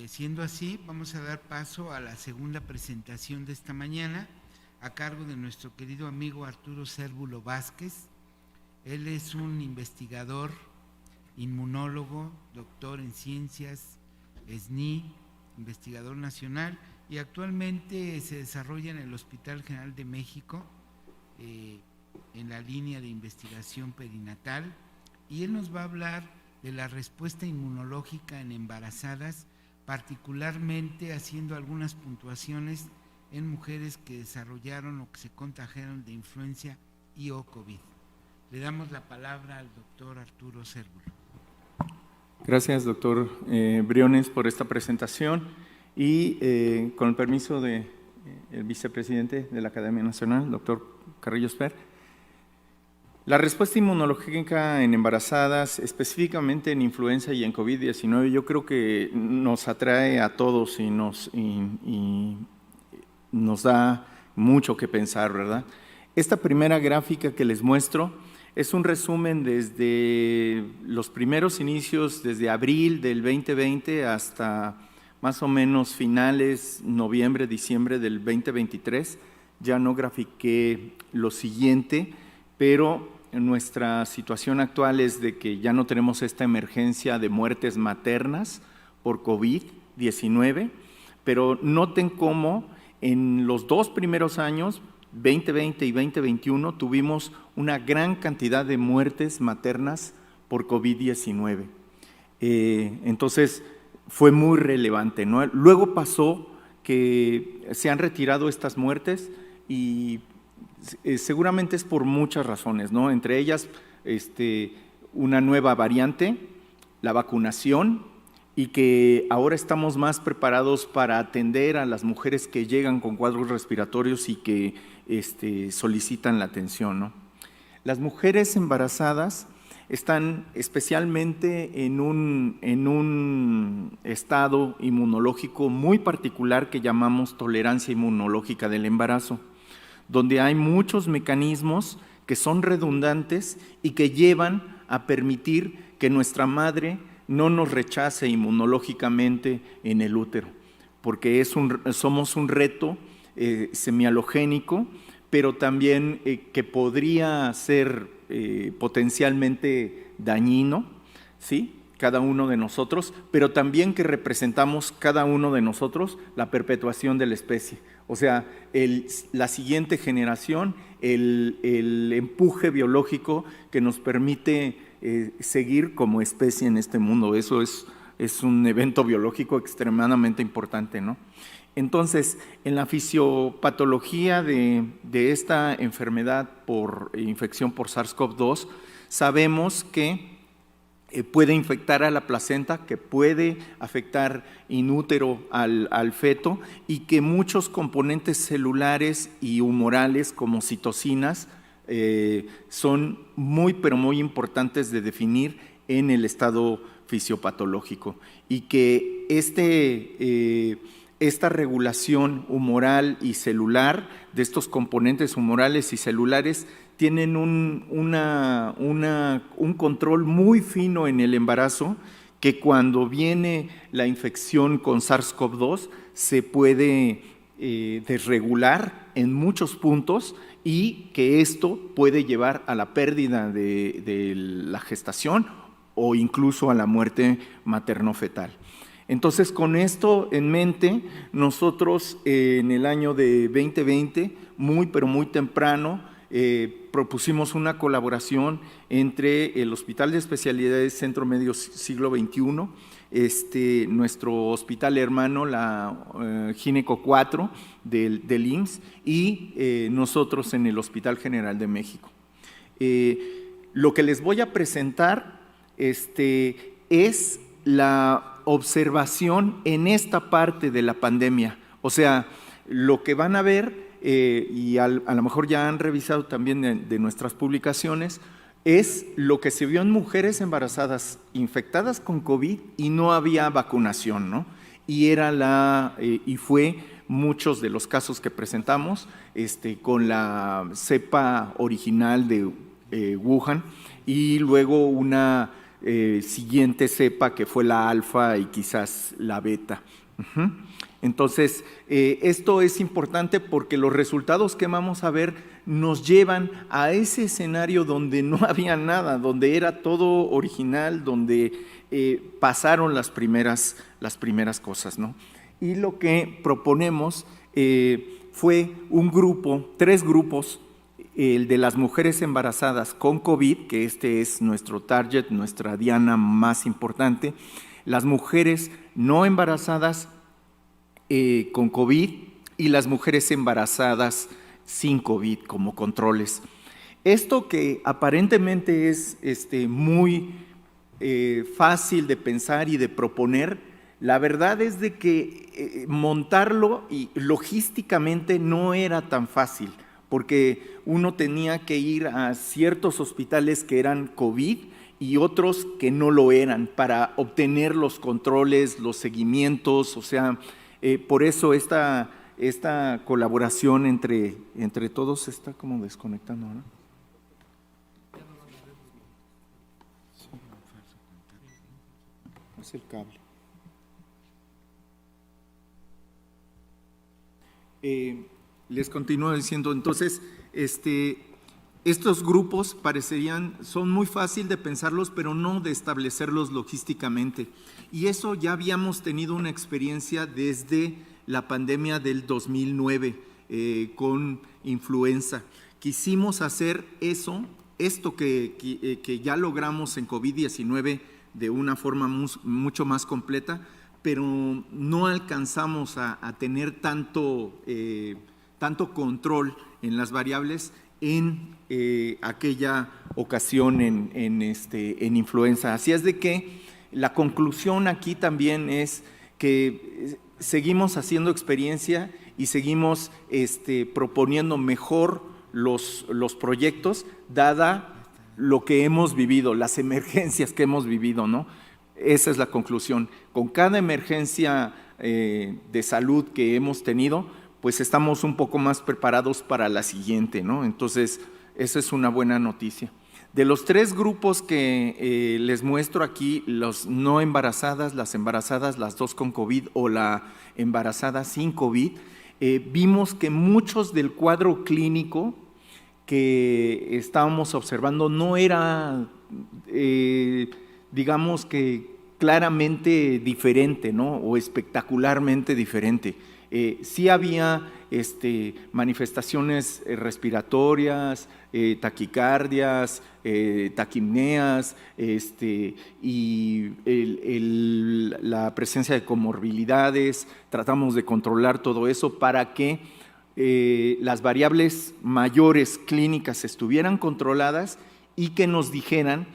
Siendo así, vamos a dar paso a la segunda presentación de esta mañana, a cargo de nuestro querido amigo Arturo Cérvulo Vázquez. Él es un investigador, inmunólogo, doctor en ciencias, SNI, investigador nacional, y actualmente se desarrolla en el Hospital General de México, en la línea de investigación perinatal, y él nos va a hablar de la respuesta inmunológica en embarazadas, particularmente haciendo algunas puntuaciones en mujeres que desarrollaron o que se contagiaron de influenza y o COVID. Le damos la palabra al doctor Arturo Cérvulo. Gracias, doctor Briones, por esta presentación y con el permiso del vicepresidente de la Academia Nacional, doctor Carrillo Esper. La respuesta inmunológica en embarazadas, específicamente en influenza y en COVID-19, yo creo que nos atrae a todos y nos da mucho que pensar, ¿verdad? Esta primera gráfica que les muestro es un resumen desde los primeros inicios, desde abril del 2020 hasta más o menos finales, noviembre, diciembre del 2023. Ya no grafiqué lo siguiente, pero nuestra situación actual es de que ya no tenemos esta emergencia de muertes maternas por COVID-19, pero noten cómo en los dos primeros años, 2020 y 2021, tuvimos una gran cantidad de muertes maternas por COVID-19. Entonces, fue muy relevante, ¿no? Luego pasó que se han retirado estas muertes y seguramente es por muchas razones, ¿no? Entre ellas, una nueva variante, la vacunación, y que ahora estamos más preparados para atender a las mujeres que llegan con cuadros respiratorios y que solicitan la atención, ¿no? Las mujeres embarazadas están especialmente en un estado inmunológico muy particular que llamamos tolerancia inmunológica del embarazo, donde hay muchos mecanismos que son redundantes y que llevan a permitir que nuestra madre no nos rechace inmunológicamente en el útero, porque somos un reto semialogénico, pero también que podría ser potencialmente dañino, ¿sí? Cada uno de nosotros, pero también que representamos cada uno de nosotros la perpetuación de la especie. O sea, la siguiente generación, el empuje biológico que nos permite seguir como especie en este mundo. Eso es un evento biológico extremadamente importante, ¿no? Entonces, en la fisiopatología de esta enfermedad por infección por SARS-CoV-2, sabemos que puede infectar a la placenta, que puede afectar in útero al feto y que muchos componentes celulares y humorales como citocinas son pero muy importantes de definir en el estado fisiopatológico y que esta regulación humoral y celular de estos componentes humorales y celulares tienen un control muy fino en el embarazo, que cuando viene la infección con SARS-CoV-2 se puede desregular en muchos puntos y que esto puede llevar a la pérdida de la gestación o incluso a la muerte materno-fetal. Entonces, con esto en mente, nosotros en el año de 2020, pero muy temprano, propusimos una colaboración entre el Hospital de Especialidades Centro Médico Siglo XXI, nuestro hospital hermano, la Gineco 4 del IMSS, y nosotros en el Hospital General de México. Lo que les voy a presentar es la observación en esta parte de la pandemia. O sea, lo que van a ver, y a lo mejor ya han revisado también de nuestras publicaciones, es lo que se vio en mujeres embarazadas infectadas con COVID y no había vacunación, ¿no? Y fue muchos de los casos que presentamos con la cepa original de Wuhan y luego una siguiente cepa, que fue la alfa y quizás la beta. Entonces, esto es importante porque los resultados que vamos a ver nos llevan a ese escenario donde no había nada, donde era todo original, donde pasaron las primeras cosas, ¿no? Y lo que proponemos fue un grupo, 3 grupos, el de las mujeres embarazadas con COVID, que este es nuestro target, nuestra diana más importante, las mujeres no embarazadas con COVID y las mujeres embarazadas sin COVID como controles. Esto que aparentemente es muy fácil de pensar y de proponer, la verdad es de que montarlo y logísticamente no era tan fácil, porque uno tenía que ir a ciertos hospitales que eran COVID y otros que no lo eran para obtener los controles, los seguimientos, o sea, por eso esta colaboración entre todos se está como desconectando, ¿no? Es el cable. Les continúo diciendo, entonces, estos grupos son muy fácil de pensarlos, pero no de establecerlos logísticamente. Y eso ya habíamos tenido una experiencia desde la pandemia del 2009 con influenza. Quisimos hacer esto que ya logramos en COVID-19 de una forma mucho más completa, pero no alcanzamos a tener tanto control en las variables en aquella ocasión en influenza. Así es de que la conclusión aquí también es que seguimos haciendo experiencia y seguimos proponiendo mejor los proyectos, dada lo que hemos vivido, las emergencias que hemos vivido, ¿no? Esa es la conclusión. Con cada emergencia de salud que hemos tenido, pues estamos un poco más preparados para la siguiente, ¿no? Entonces, esa es una buena noticia. De los 3 grupos que les muestro aquí, los no embarazadas, las 2 con COVID o la embarazada sin COVID, vimos que muchos del cuadro clínico que estábamos observando no era, digamos que claramente diferente, ¿no? O espectacularmente diferente. Sí había manifestaciones respiratorias, taquicardias, taquipneas, y la presencia de comorbilidades. Tratamos de controlar todo eso para que las variables mayores clínicas estuvieran controladas y que nos dijeran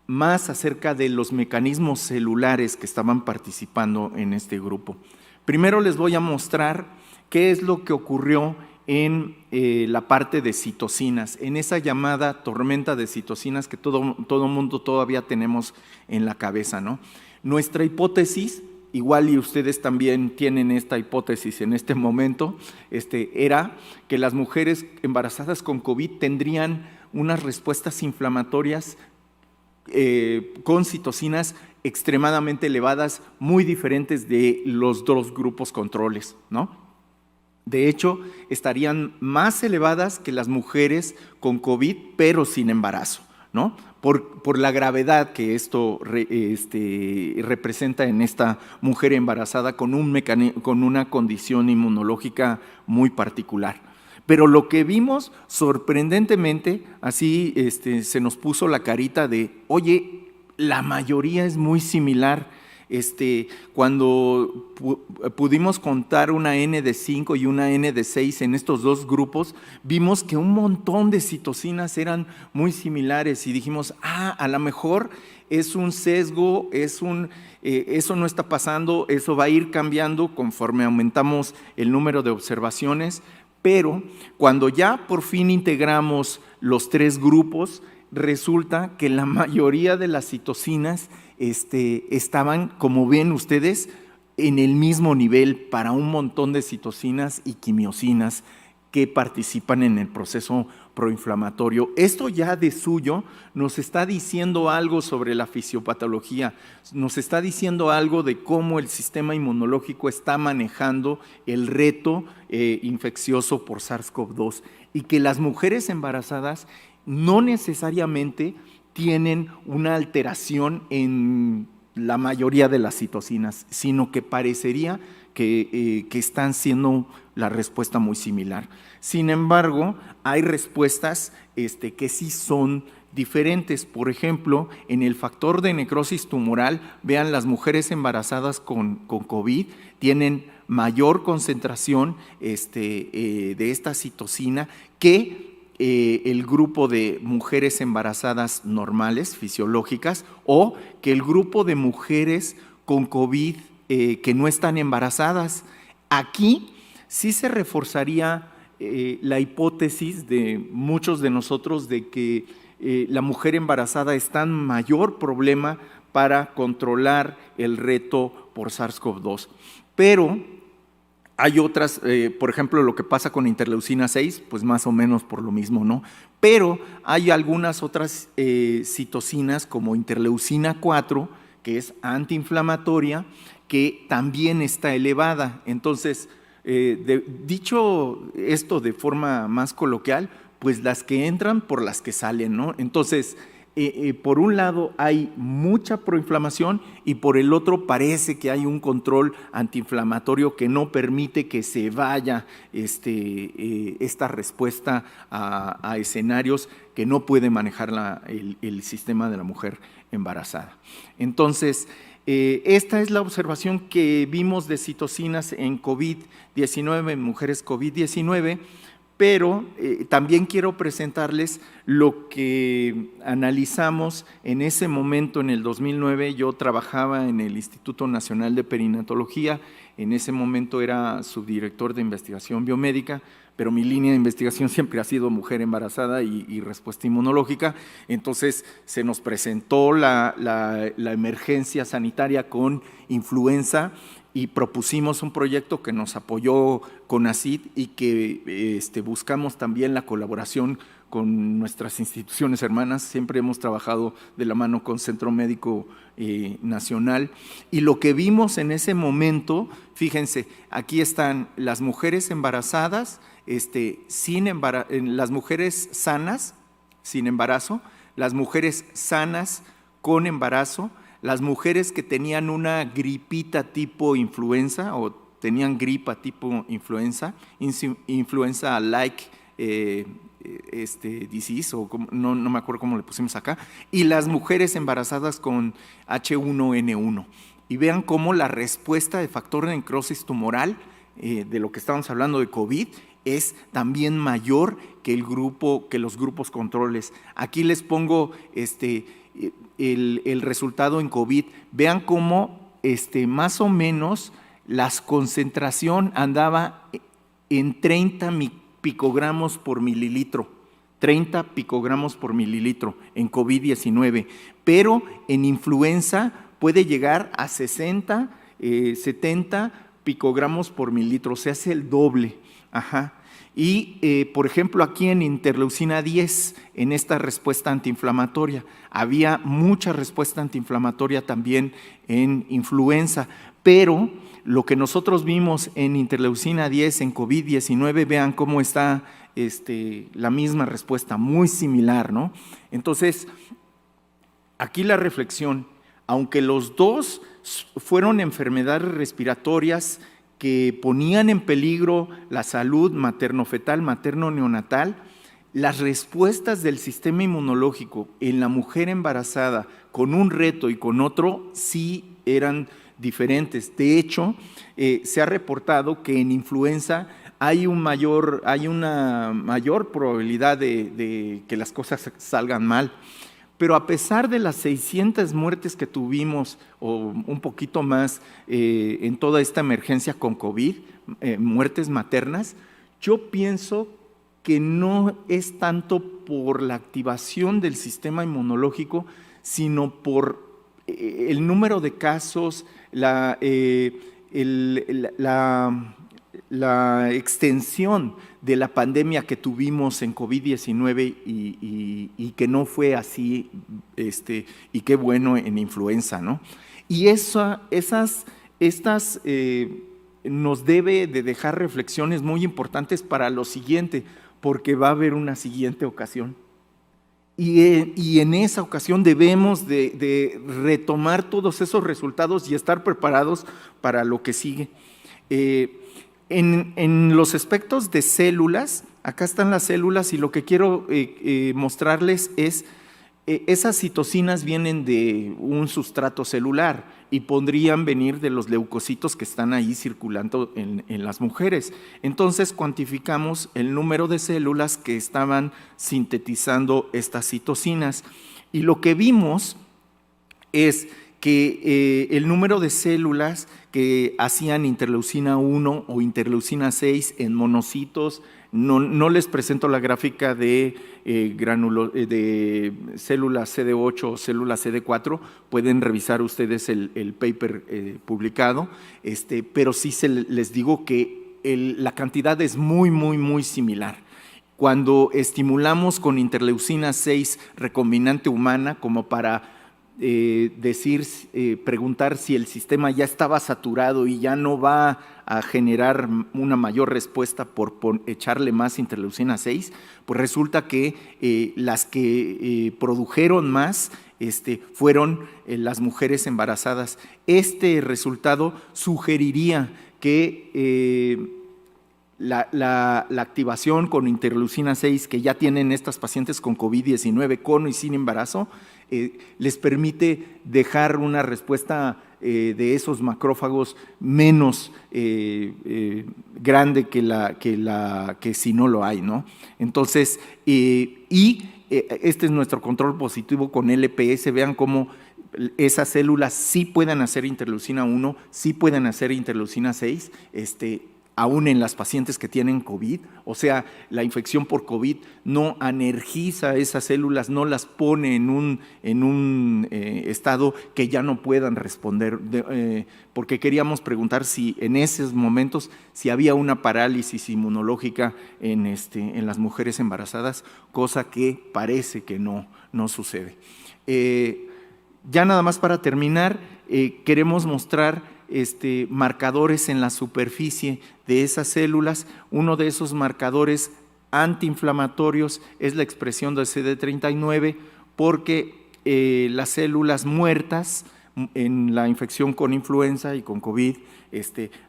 más acerca de los mecanismos celulares que estaban participando en este grupo. Primero les voy a mostrar qué es lo que ocurrió en la parte de citocinas, en esa llamada tormenta de citocinas que todo mundo todavía tenemos en la cabeza, ¿no? Nuestra hipótesis, igual y ustedes también tienen esta hipótesis en este momento, era que las mujeres embarazadas con COVID tendrían unas respuestas inflamatorias con citocinas extremadamente elevadas, muy diferentes de los 2 grupos controles, ¿no? De hecho, estarían más elevadas que las mujeres con COVID, pero sin embarazo, ¿no? Por la gravedad que esto representa en esta mujer embarazada con una condición inmunológica muy particular. Pero lo que vimos, sorprendentemente, así se nos puso la carita de, oye, la mayoría es muy similar. Cuando pudimos contar una N de 5 y una N de 6 en estos 2 grupos, vimos que un montón de citocinas eran muy similares y dijimos, a lo mejor es un sesgo, eso no está pasando, eso va a ir cambiando conforme aumentamos el número de observaciones. Pero cuando ya por fin integramos los 3 grupos, resulta que la mayoría de las citocinas estaban, como ven ustedes, en el mismo nivel para un montón de citocinas y quimiosinas que participan en el proceso proinflamatorio. Esto ya de suyo nos está diciendo algo sobre la fisiopatología, nos está diciendo algo de cómo el sistema inmunológico está manejando el reto infeccioso por SARS-CoV-2 y que las mujeres embarazadas no necesariamente tienen una alteración en la mayoría de las citocinas, sino que parecería que están siendo la respuesta muy similar. Sin embargo, hay respuestas que sí son diferentes. Por ejemplo, en el factor de necrosis tumoral, vean, las mujeres embarazadas con COVID tienen mayor concentración de esta citocina que el grupo de mujeres embarazadas normales, fisiológicas, o que el grupo de mujeres con COVID que no están embarazadas. Aquí sí se reforzaría la hipótesis de muchos de nosotros de que la mujer embarazada está en mayor problema para controlar el reto por SARS-CoV-2. Pero hay otras, por ejemplo, lo que pasa con interleucina 6, pues más o menos por lo mismo, ¿no? Pero hay algunas otras citocinas como interleucina 4, que es antiinflamatoria, que también está elevada. Entonces, dicho esto de forma más coloquial, pues las que entran por las que salen, ¿no? Entonces, por un lado hay mucha proinflamación y por el otro parece que hay un control antiinflamatorio que no permite que se vaya esta respuesta a escenarios que no puede manejar el sistema de la mujer embarazada. Entonces, esta es la observación que vimos de citocinas en COVID-19, en mujeres COVID-19, pero también quiero presentarles lo que analizamos en ese momento, en el 2009. Yo trabajaba en el Instituto Nacional de Perinatología, en ese momento era subdirector de investigación biomédica, pero mi línea de investigación siempre ha sido mujer embarazada y respuesta inmunológica. Entonces se nos presentó la emergencia sanitaria con influenza y propusimos un proyecto que nos apoyó CONACYT y que buscamos también la colaboración con nuestras instituciones hermanas. Siempre hemos trabajado de la mano con Centro Médico Nacional, y lo que vimos en ese momento, fíjense, aquí están las mujeres embarazadas, las mujeres sanas sin embarazo, las mujeres sanas con embarazo, las mujeres que tenían una gripita tipo influenza o tenían gripa tipo influenza, influenza-like disease, o no me acuerdo cómo le pusimos acá, y las mujeres embarazadas con H1N1. Y vean cómo la respuesta de factor de necrosis tumoral, de lo que estábamos hablando de COVID, es también mayor que los grupos controles. Aquí les pongo el resultado en COVID. Vean cómo más o menos la concentración andaba en 30 picogramos por mililitro, 30 picogramos por mililitro en COVID-19, pero en influenza puede llegar a 60, 70 picogramos por mililitro, se hace el doble. Ajá. Y, por ejemplo, aquí en interleucina 10, en esta respuesta antiinflamatoria, había mucha respuesta antiinflamatoria también en influenza, pero lo que nosotros vimos en interleucina 10, en COVID-19, vean cómo está la misma respuesta, muy similar, ¿no? Entonces, aquí la reflexión, aunque los dos fueron enfermedades respiratorias que ponían en peligro la salud materno-fetal, materno-neonatal, las respuestas del sistema inmunológico en la mujer embarazada con un reto y con otro sí eran diferentes. De hecho, se ha reportado que en influenza hay una mayor probabilidad de que las cosas salgan mal. Pero a pesar de las 600 muertes que tuvimos, o un poquito más, en toda esta emergencia con COVID, muertes maternas, yo pienso que no es tanto por la activación del sistema inmunológico, sino por el número de casos, la extensión de la pandemia que tuvimos en COVID-19 y que no fue así, y qué bueno en influenza, ¿no? Y estas nos debe de dejar reflexiones muy importantes para lo siguiente, porque va a haber una siguiente ocasión. Y en esa ocasión debemos de retomar todos esos resultados y estar preparados para lo que sigue. En los aspectos de células, acá están las células y lo que quiero mostrarles es, esas citocinas vienen de un sustrato celular y podrían venir de los leucocitos que están ahí circulando en las mujeres. Entonces cuantificamos el número de células que estaban sintetizando estas citocinas y lo que vimos es que el número de células que hacían interleucina 1 o interleucina 6 en monocitos, no les presento la gráfica de células CD8 o células CD4, pueden revisar ustedes el paper publicado, pero sí les digo que la cantidad es muy similar. Cuando estimulamos con interleucina 6 recombinante humana como para preguntar si el sistema ya estaba saturado y ya no va a generar una mayor respuesta por echarle más interleucina 6, pues resulta que las que produjeron más fueron las mujeres embarazadas. Este resultado sugeriría que la activación con interleucina 6 que ya tienen estas pacientes con COVID-19 con y sin embarazo les permite dejar una respuesta de esos macrófagos menos grande que si no lo hay, ¿no? Entonces, este es nuestro control positivo con LPS. Vean cómo esas células sí pueden hacer interleucina 1, sí pueden hacer interleucina 6, aún en las pacientes que tienen COVID, o sea, la infección por COVID no anergiza esas células, no las pone en un estado que ya no puedan responder, porque queríamos preguntar si en esos momentos si había una parálisis inmunológica en las mujeres embarazadas, cosa que parece que no sucede. Ya nada más para terminar, queremos mostrar marcadores en la superficie de esas células. Uno de esos marcadores antiinflamatorios es la expresión de CD39, porque las células muertas en la infección con influenza y con COVID,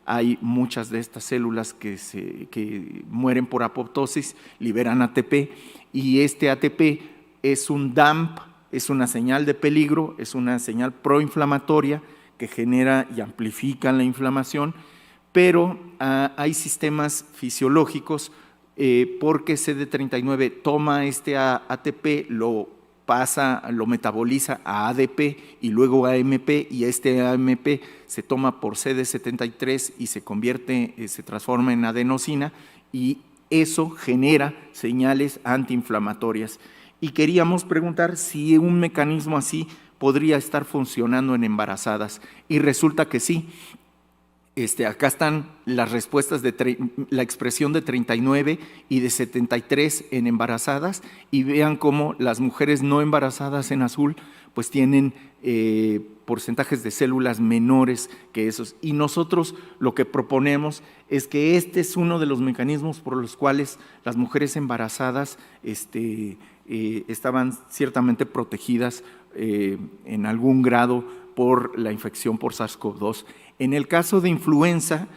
hay muchas de estas células que mueren por apoptosis, liberan ATP, y este ATP es un DAMP, es una señal de peligro, es una señal proinflamatoria que genera y amplifica la inflamación, pero hay sistemas fisiológicos porque CD39 toma este ATP, lo metaboliza a ADP y luego a AMP, y este AMP se toma por CD73 y se transforma en adenosina, y eso genera señales antiinflamatorias. Y queríamos preguntar si un mecanismo así podría estar funcionando en embarazadas, y resulta que sí. Acá están las respuestas de la expresión de 39 y de 73 en embarazadas, y vean cómo las mujeres no embarazadas en azul pues tienen porcentajes de células menores que esos. Y nosotros lo que proponemos es que este es uno de los mecanismos por los cuales las mujeres embarazadas estaban ciertamente protegidas en algún grado por la infección por SARS-CoV-2. En el caso de influenza,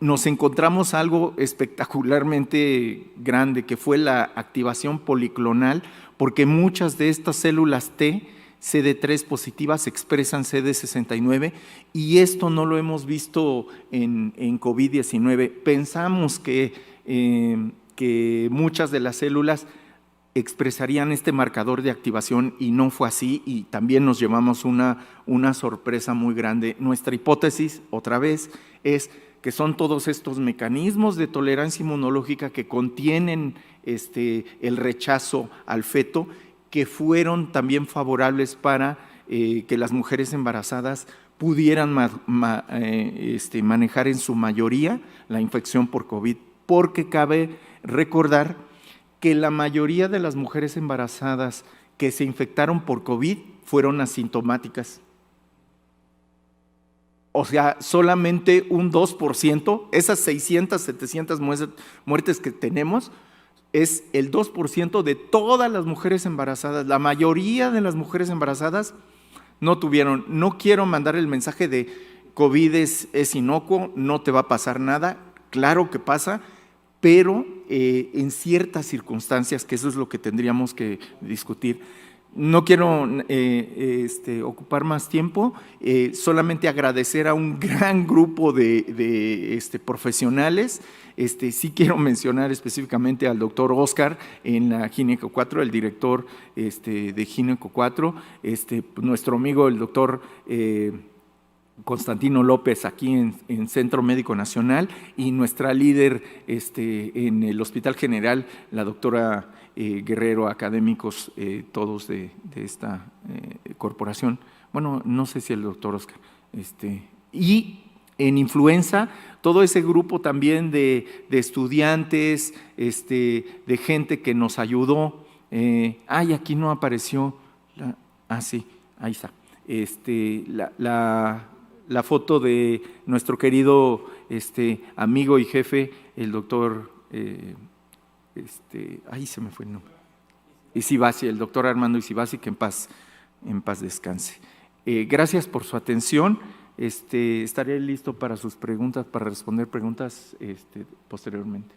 nos encontramos algo espectacularmente grande, que fue la activación policlonal, porque muchas de estas células T, CD3 positivas, expresan CD69, y esto no lo hemos visto en COVID-19. Pensamos que muchas de las células expresarían este marcador de activación, y no fue así, y también nos llevamos una sorpresa muy grande. Nuestra hipótesis, otra vez, es que son todos estos mecanismos de tolerancia inmunológica que contienen el rechazo al feto, que fueron también favorables para que las mujeres embarazadas pudieran manejar en su mayoría la infección por COVID, porque cabe recordar que la mayoría de las mujeres embarazadas que se infectaron por COVID fueron asintomáticas. O sea, solamente un 2%, esas 600, 700 muertes que tenemos, es el 2% de todas las mujeres embarazadas. La mayoría de las mujeres embarazadas no tuvieron. No quiero mandar el mensaje de COVID es inocuo, no te va a pasar nada. Claro que pasa, pero en ciertas circunstancias, que eso es lo que tendríamos que discutir. No quiero ocupar más tiempo, solamente agradecer a un gran grupo de profesionales. Sí quiero mencionar específicamente al doctor Oscar en la Gineco 4, el director de Gineco 4, nuestro amigo el doctor Constantino López aquí en Centro Médico Nacional, y nuestra líder en el Hospital General, la doctora Guerrero, académicos todos de esta corporación. Bueno, no sé si el doctor Oscar. Y en influenza, todo ese grupo también de estudiantes, de gente que nos ayudó. Aquí no apareció. Sí, ahí está. La foto de nuestro querido amigo y jefe, el doctor, ahí se me fue el nombre, Isibasi, el doctor Armando Isibasi, que en paz descanse. Gracias por su atención. Estaré listo para sus preguntas, para responder preguntas posteriormente.